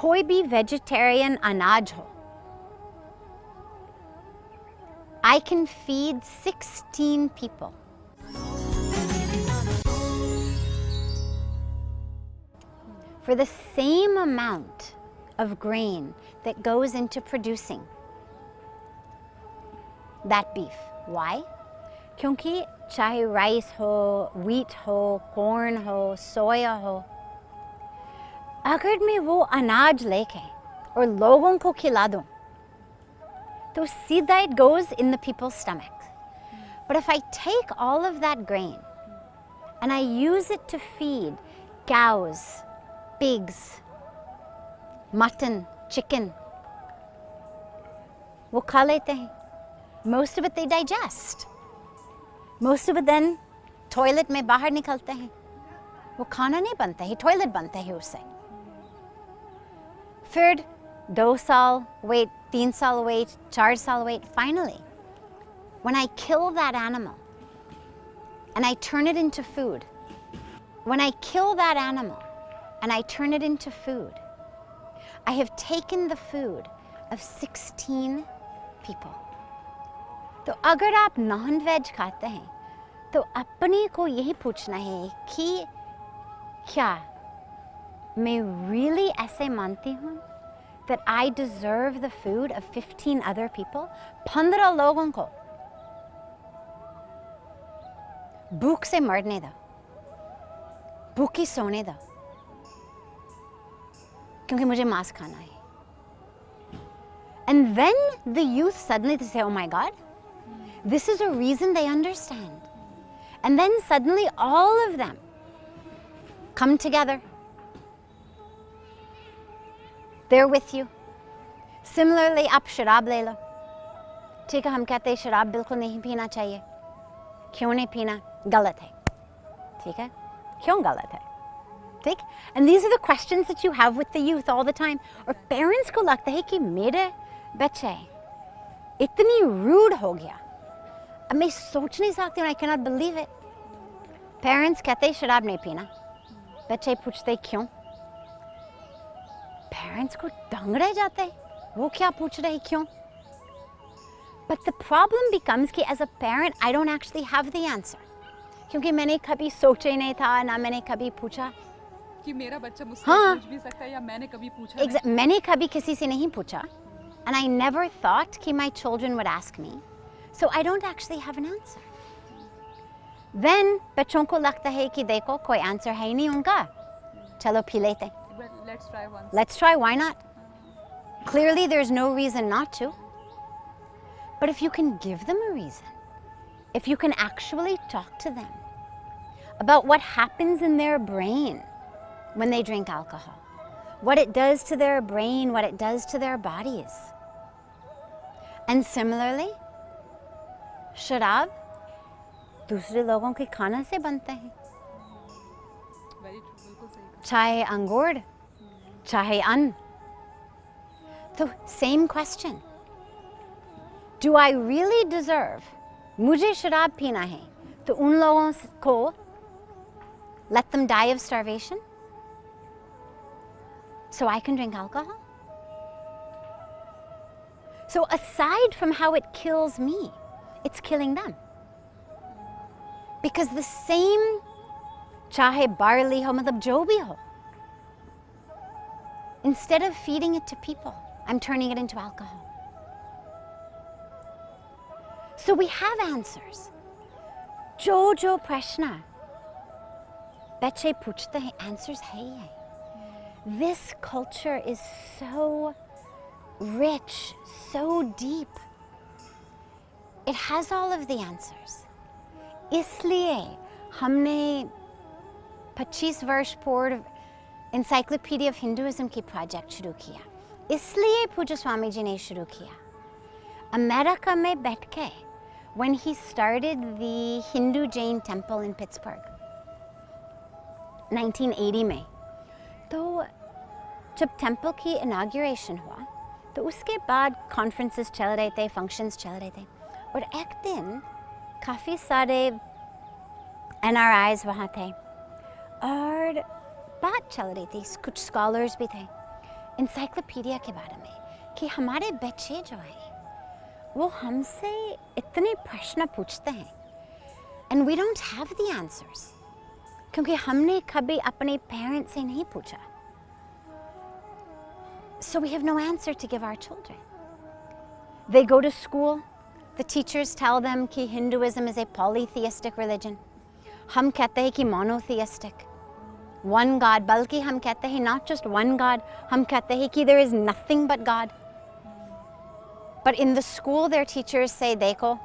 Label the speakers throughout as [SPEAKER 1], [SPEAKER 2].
[SPEAKER 1] कोई भी vegetarian अनाज हो, I can feed 16 people. For the same amount of grain that goes into producing that beef. Why? क्योंकि चाहे rice हो, wheat हो, corn हो, soya हो, अगर मैं वो अनाज लेके और लोगों को खिला दूं, तो सीधा it goes in the people's stomach. But if I take all of that grain and I use it to feed cows, pigs, mutton, chicken, वो खा लेते हैं. Most of it they digest. Most of it then toilet में बाहर निकलते हैं. वो खाना नहीं बनता है, toilet बनता है उससे. फिर 2 साल wait, 3 साल wait, 4 साल wait. Finally, when I kill that animal and I turn it into food, when I kill that animal and I turn it into food, I have taken the food of 16 people. तो अगर आप non veg खाते हैं तो अपने को यही पूछना है कि क्या मैं really ऐसे मानती हूँ that I deserve the food of 15 other people? 15 लोगों को भूख से मरने दो, भूखी सोने दो, क्योंकि मुझे मांस खाना है. And then the youth suddenly they say, oh my God, this is a reason they understand. And then suddenly all of them come together. They're with you. Similarly, आप शराब ले लो. ठीक है, हम कहते हैं शराब बिल्कुल नहीं पीना चाहिए. क्यों नहीं पीना? गलत है. ठीक है? क्यों गलत है? ठीक? And these are the questions that you have with the youth all the time. और parents को लगता है कि मेरे बच्चे इतनी rude हो गया. अब मैं सोच नहीं सकती हूँ, I cannot believe it. Parents कहते हैं शराब नहीं पीना. बच्चे पूछते क्यों? Parents को दंग रह जाते हैं. वो क्या पूछ रहे क्यों? But the problem becomes कि as a parent I don't actually have the answer. क्योंकि मैंने कभी सोचा ही नहीं था, ना मैंने कभी पूछा
[SPEAKER 2] कि मेरा बच्चा मुझसे पूछ भी सकता है या मैंने कभी पूछा नहीं.
[SPEAKER 1] मैंने कभी किसी से नहीं पूछा. And I never thought कि my children would ask me. So I don't actually have an answer. Then बच्चों को लगता है कि देखो कोई answer है ही नहीं उनका. चलो पी लेते.
[SPEAKER 2] Let's try once.
[SPEAKER 1] Let's try, why not? Clearly there's no reason not to. But if you can give them a reason, if you can actually talk to them about what happens in their brain when they drink alcohol, what it does to their brain, what it does to their bodies. And similarly, शराब दूसरे लोगों के खाना से बनते हैं. चाहे अंगूर, चाहे अन्न. तो same question. Do I really deserve? मुझे शराब पीना है, तो उन लोगों को let them die of starvation so I can drink alcohol? So aside from how it kills me, it's killing them. Because the same, चाहे barley हो, मतलब जो भी हो, instead of feeding it to people, I'm turning it into alcohol. So we have answers. जो प्रश्न बच्चे पूछते हैं, answers है ही है. This culture is so rich, so deep. It has all of the answers. इसलिए हमने 25 वर्ष पूर्व Encyclopedia of Hinduism की प्रोजेक्ट शुरू किया. इसलिए पूज्य स्वामी जी ने शुरू किया. अमेरिका में बैठ के when he started the Hindu Jain temple in Pittsburgh 1980 में, तो जब टेम्पल की इनाग्रेशन हुआ तो उसके बाद कॉन्फ्रेंसेस चल रहे थे, फंक्शंस चल रहे थे, और एक दिन काफ़ी सारे NRIs वहाँ थे और बात चल रही थी, कुछ स्कॉलर्स भी थे इंसाइक्लोपीडिया के बारे में, कि हमारे बच्चे जो हैं वो हमसे इतने प्रश्न पूछते हैं and we don't have the answers, क्योंकि हमने कभी अपने पेरेंट्स से नहीं पूछा. So we have no answer to give our children. They go to school, the teachers tell them कि Hinduism is a polytheistic religion. हम कहते हैं कि monotheistic, one God, बल्कि हम कहते हैं not just one God, हम कहते हैं कि there is nothing but God. But in the school their teachers say देखो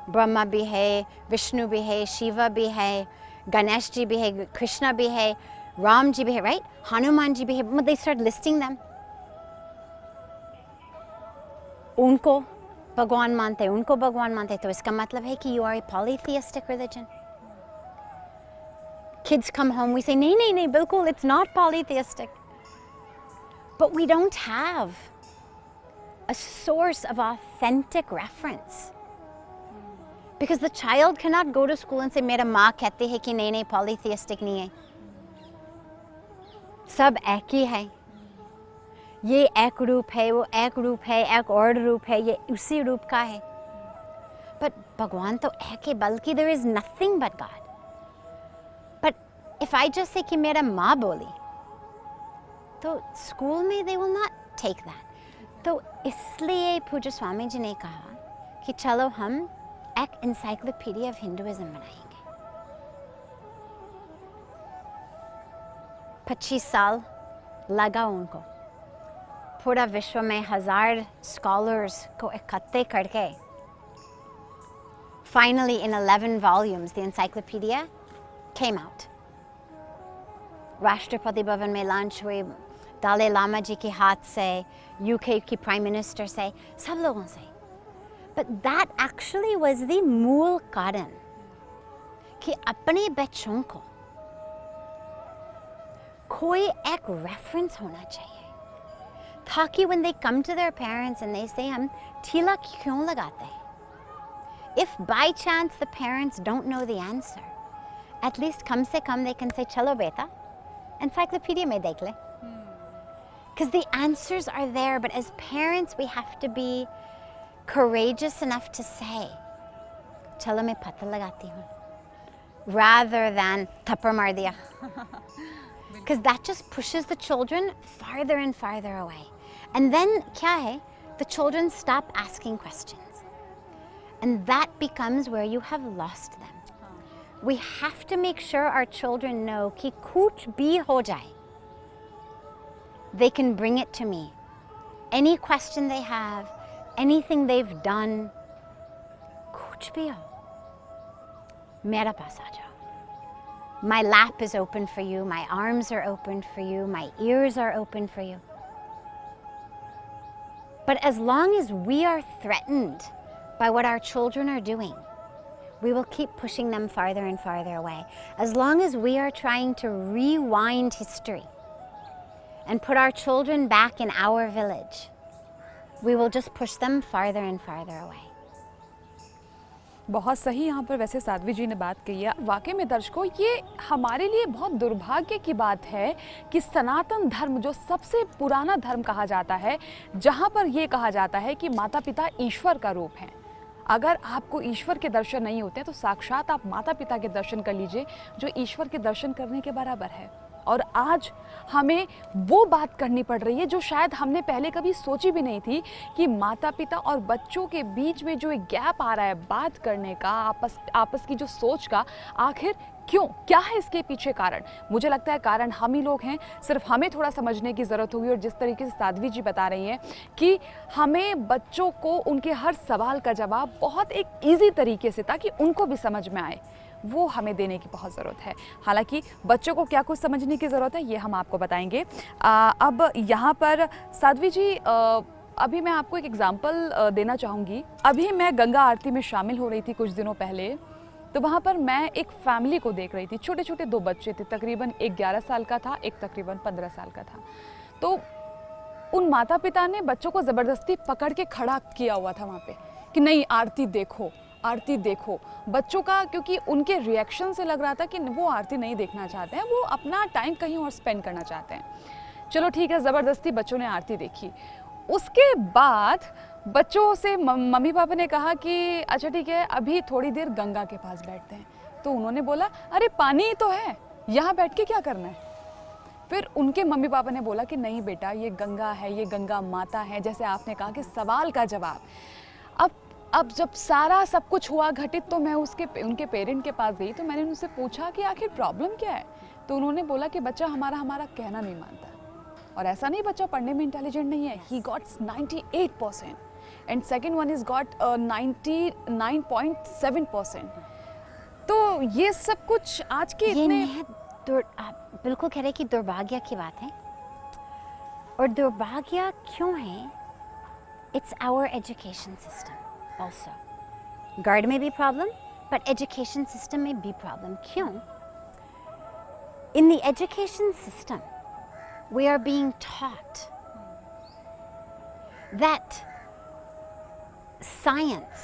[SPEAKER 1] ब्रह्मा भी है, विष्णु भी है, शिवा भी है, गणेश जी भी है, कृष्णा भी है, Ram ji bhi hai, right? Hanuman ji bhi hai. They start listing them. उनको भगवान मानते, उनको भगवान मानते, तो इसका मतलब है कि you are a polytheistic religion. Kids come home, we say, नहीं नहीं नहीं, बिल्कुल, it's not polytheistic. But we don't have a source of authentic reference. Because the child cannot go to school and say, मेरा माँ कहती है कि नहीं नहीं, polytheistic नहीं है. सब एक ही है, ये एक रूप है, वो एक रूप है, एक और रूप है, ये उसी रूप का है. But भगवान तो एक है, बल्कि there is nothing but God. But if I just say कि मेरा माँ बोली, तो स्कूल में they will not take that. तो इसलिए पूज्य स्वामी जी ने कहा कि चलो हम एक encyclopedia of Hinduism बनाएंगे. 25 साल लगा उनको, पूरा विश्व में 1000 स्कॉलर्स को इकट्ठे करके finally in 11 volumes the encyclopedia came out. Rashtrapati Bhavan में लॉन्च हुई, दालाई लामा जी के हाथ से, UK की प्राइम मिनिस्टर से, सब लोगों से. But that actually was the मूल कारण कि अपने बच्चों को कोई एक रेफरेंस होना चाहिए, ताकि when they come to their parents and they say हम तिलक क्यों लगाते हैं, if by chance the parents don't know the answer, at least कम से कम they can say चलो बेटा encyclopedia में देख ले, because the answers are there. But as parents we have to be courageous enough to say चलो मैं पता लगाती हूँ, rather than थप्पड़ मार दिया. Because that just pushes the children farther and farther away. And then kya hai? The children stop asking questions. And that becomes where you have lost them. We have to make sure our children know ki kuch bhi ho jaye, they can bring it to me. Any question they have, anything they've done, kuch bhi ho, mera paas aa jao. My lap is open for you, my arms are open for you, my ears are open for you. But as long as we are threatened by what our children are doing, we will keep pushing them farther and farther away. As long as we are trying to rewind history and put our children back in our village, we will just push them farther and farther away.
[SPEAKER 2] बहुत सही यहाँ पर वैसे साध्वी जी ने बात कही है. वाकई में दर्शकों, ये हमारे लिए बहुत दुर्भाग्य की बात है कि सनातन धर्म, जो सबसे पुराना धर्म कहा जाता है, जहाँ पर ये कहा जाता है कि माता पिता ईश्वर का रूप हैं. अगर आपको ईश्वर के दर्शन नहीं होते तो साक्षात आप माता पिता के दर्शन कर लीजिए, जो ईश्वर के दर्शन करने के बराबर है. और आज हमें वो बात करनी पड़ रही है जो शायद हमने पहले कभी सोची भी नहीं थी, कि माता पिता और बच्चों के बीच में जो एक गैप आ रहा है बात करने का, आपस की जो सोच का, आखिर क्यों, क्या है इसके पीछे कारण? मुझे लगता है कारण हम ही लोग हैं. सिर्फ हमें थोड़ा समझने की ज़रूरत होगी. और जिस तरीके से साध्वी जी बता रही हैं कि हमें बच्चों को उनके हर सवाल का जवाब बहुत एक ईजी तरीके से, ताकि उनको भी समझ में आए, वो हमें देने की बहुत ज़रूरत है. हालांकि बच्चों को क्या कुछ समझने की ज़रूरत है ये हम आपको बताएंगे. अब यहाँ पर साध्वी जी, अभी मैं आपको एक एग्जांपल देना चाहूँगी. अभी मैं गंगा आरती में शामिल हो रही थी कुछ दिनों पहले, तो वहाँ पर मैं एक फैमिली को देख रही थी. छोटे छोटे 2 बच्चे थे, तकरीबन एक 11 साल का था, एक तकरीबन 15 साल का था. तो उन माता पिता ने बच्चों को ज़बरदस्ती पकड़ के खड़ा किया हुआ था वहाँ पे कि नहीं आरती देखो, आरती देखो। बच्चों का, क्योंकि उनके रिएक्शन से लग रहा था कि वो आरती नहीं देखना चाहते हैं, वो अपना टाइम कहीं और स्पेंड करना चाहते हैं। चलो ठीक है, ज़बरदस्ती बच्चों ने आरती देखी। उसके बाद बच्चों से मम्मी पापा ने कहा कि अच्छा ठीक है, अभी थोड़ी देर गंगा के पास बैठते हैं। तो उन्होंने बोला अरे पानी ही तो है, यहाँ बैठ के क्या करना है। फिर उनके मम्मी पापा ने बोला कि नहीं बेटा, ये गंगा है, ये गंगा माता है। जैसे आपने कहा कि सवाल का जवाब। अब जब सारा सब कुछ हुआ घटित, तो मैं उनके पेरेंट के पास गई, तो मैंने उनसे पूछा कि आखिर प्रॉब्लम क्या है। तो उन्होंने बोला कि बच्चा हमारा कहना नहीं मानता। और ऐसा नहीं बच्चा पढ़ने में इंटेलिजेंट नहीं है, he got 98% and second one is got 99.7%। तो ये सब कुछ आज के इतने,
[SPEAKER 1] आप बिल्कुल कह रहे कि दुर्भाग्य की बात है। और दुर्भाग्य क्यों है? It's our education system also. गर्ड में भी प्रॉब्लम, बट एजुकेशन सिस्टम में भी प्रॉब्लम। क्यों? In the education system we are being taught that science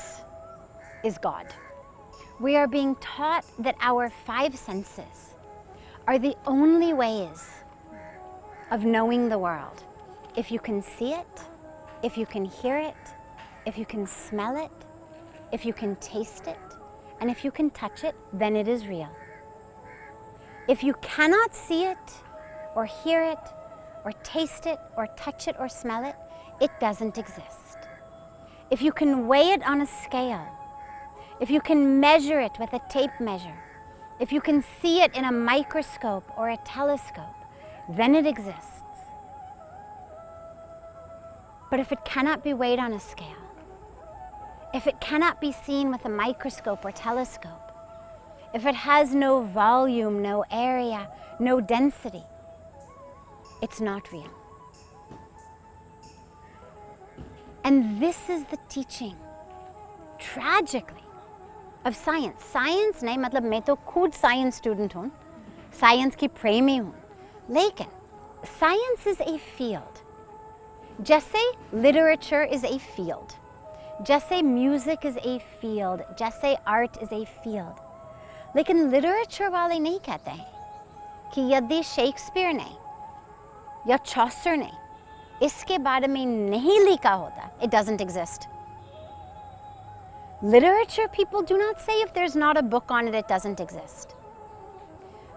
[SPEAKER 1] is God. We are being taught that our five senses are the only ways of knowing the world. If you can see it, if you can hear it, if you can smell it, if you can taste it, and if you can touch it, then it is real. If you cannot see it, or hear it, or taste it, or touch it, or smell it, it doesn't exist. If you can weigh it on a scale, if you can measure it with a tape measure, if you can see it in a microscope or a telescope, then it exists. But if it cannot be weighed on a scale, if it cannot be seen with a microscope or telescope, if it has no volume, no area, no density, it's not real. And this is the teaching, tragically, of science. Science नहीं, मतलब मैं तो खुद science student हूँ, science की प्रेमी हूँ, लेकिन science is a field. जैसे literature is a field, जैसे music is a field, जैसे art is a field. लेकिन literature वाले नहीं कहते हैं कि यदि शेक्सपियर ने या चॉसर ने इसके बारे में नहीं लिखा होता, it doesn't exist. Literature people do not say if there's not a book on it, it doesn't exist.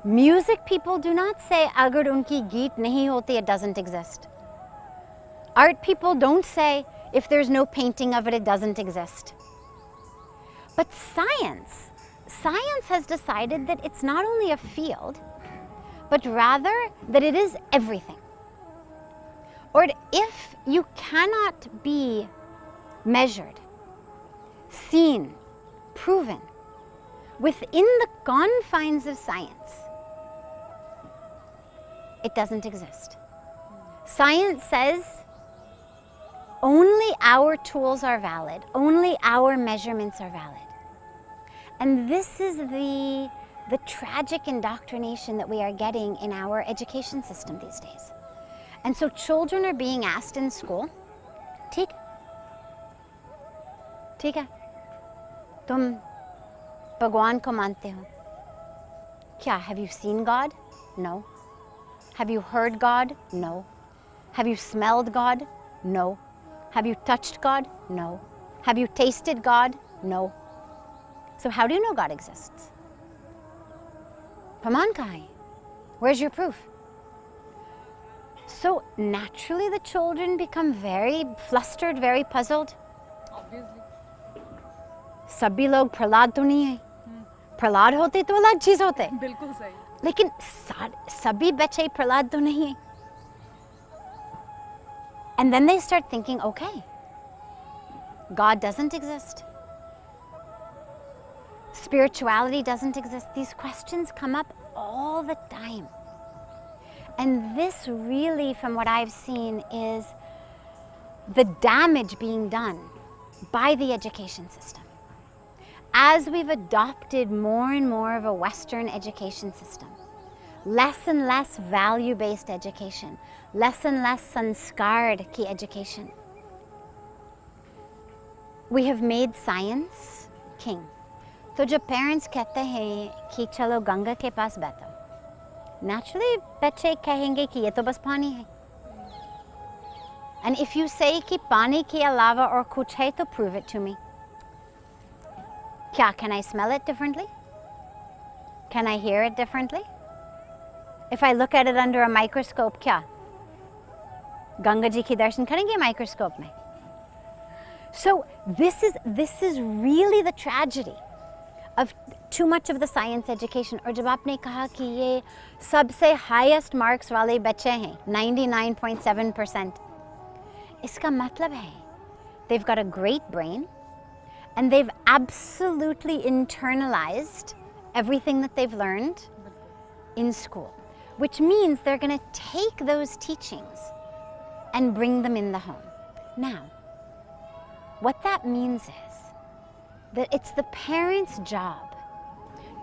[SPEAKER 1] Music people do not say अगर उनकी गीत नहीं होती, it doesn't exist. Art people don't say if there's no painting of it, it doesn't exist. But science has decided that it's not only a field, but rather that it is everything. Or if you cannot be measured, seen, proven within the confines of science, it doesn't exist. Science says only our tools are valid, only our measurements are valid. And this is the tragic indoctrination that we are getting in our education system these days. And so children are being asked in school, ठीक है, तुम भगवान को मानते हो क्या? Have you seen God? No. Have you heard God? No. Have you smelled God? No. Have you touched God? No. Have you tasted God? No. So how do you know God exists? प्रमाण कहाँ है? Where's your proof? So naturally the children become very flustered, very puzzled.
[SPEAKER 2] obviously
[SPEAKER 1] सभी लोग प्रहलाद तो नहीं है, प्रहलाद होते तो अलग चीज होते,
[SPEAKER 2] बिल्कुल सही,
[SPEAKER 1] लेकिन सभी बच्चे प्रहलाद तो नहीं है. And then they start thinking, okay, God doesn't exist, spirituality doesn't exist. These questions come up all the time. And this really, from what I've seen, is the damage being done by the education system. As we've adopted more and more of a Western education system, less and less value-based education, less and less sanskar ki education. We have made science king. तो जब parents कहते हैं कि चलो गंगा के पास बैठो, naturally बच्चे कहेंगे कि ये तो बस पानी है. And if you say कि पानी के अलावा और कुछ है तो prove it to me. क्या, can I smell it differently? Can I hear it differently? If I look at it under a microscope, क्या गंगा जी की दर्शन करेंगे microscope में? So this is really the tragedy of too much of the science education. और जब आपने कहा कि ये सबसे highest marks वाले बच्चे हैं 99.7%, इसका मतलब है they've got a great brain and they've absolutely internalized everything that they've learned in school, which means they're going to take those teachings and bring them in the home. Now, what that means is that it's the parents' job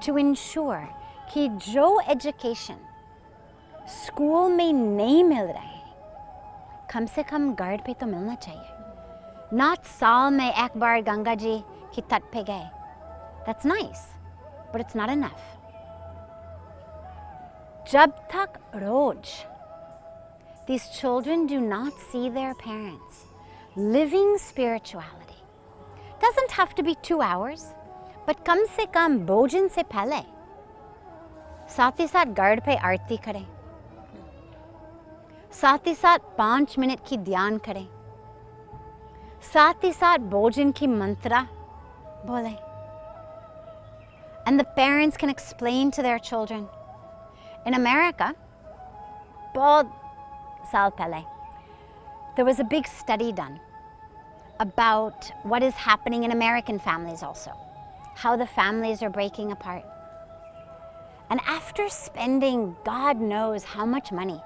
[SPEAKER 1] to ensure कि जो education school में नहीं मिल रहा है, कम से कम घर पे तो मिलना चाहिए. Not साल में एक बार गंगा जी की तट पे गए. That's nice, but it's not enough. जब तक रोज these children do not see their parents living spirituality, doesn't have to be 2 hours, but कम से कम भोजन से पहले साथ ही साथ घर पे आरती करें, साथ ही साथ 5 मिनट की ध्यान करें, साथ ही साथ भोजन की मंत्रा बोले. And the parents can explain to their children. In America, बहुत साल पहले, there was a big study done about what is happening in American families also, how the families are breaking apart. And after spending God knows how much money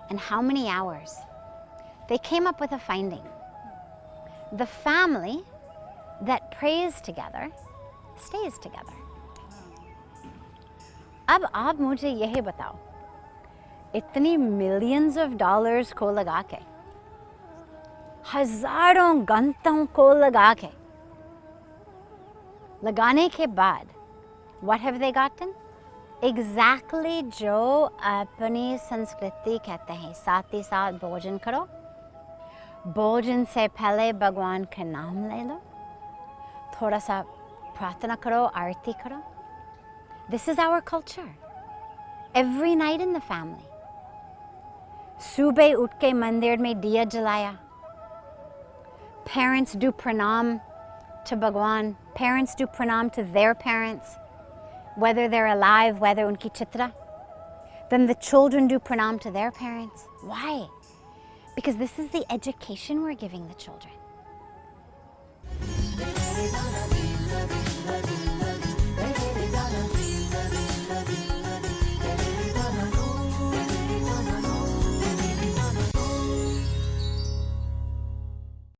[SPEAKER 1] and how many hours, they came up with a finding. The family that prays together stays together. अब आप मुझे यही बताओ, इतनी millions of dollars को लगा के, हजारों घंटों को लगा के, लगाने के बाद, what have they gotten? Exactly जो अपनी संस्कृति कहते हैं. साथ ही साथ भोजन करो, भोजन से पहले भगवान का नाम ले लो, थोड़ा सा प्रार्थना करो, आरती करो. This is our culture. Every night in the family. सुबह उठ के मंदिर में दिया जलाया. Parents do pranam to Bhagwan. Parents do pranam to their parents, whether they're alive, whether unki chitra. Then the children do pranam to their parents. Why? Because this is the education we're giving the children.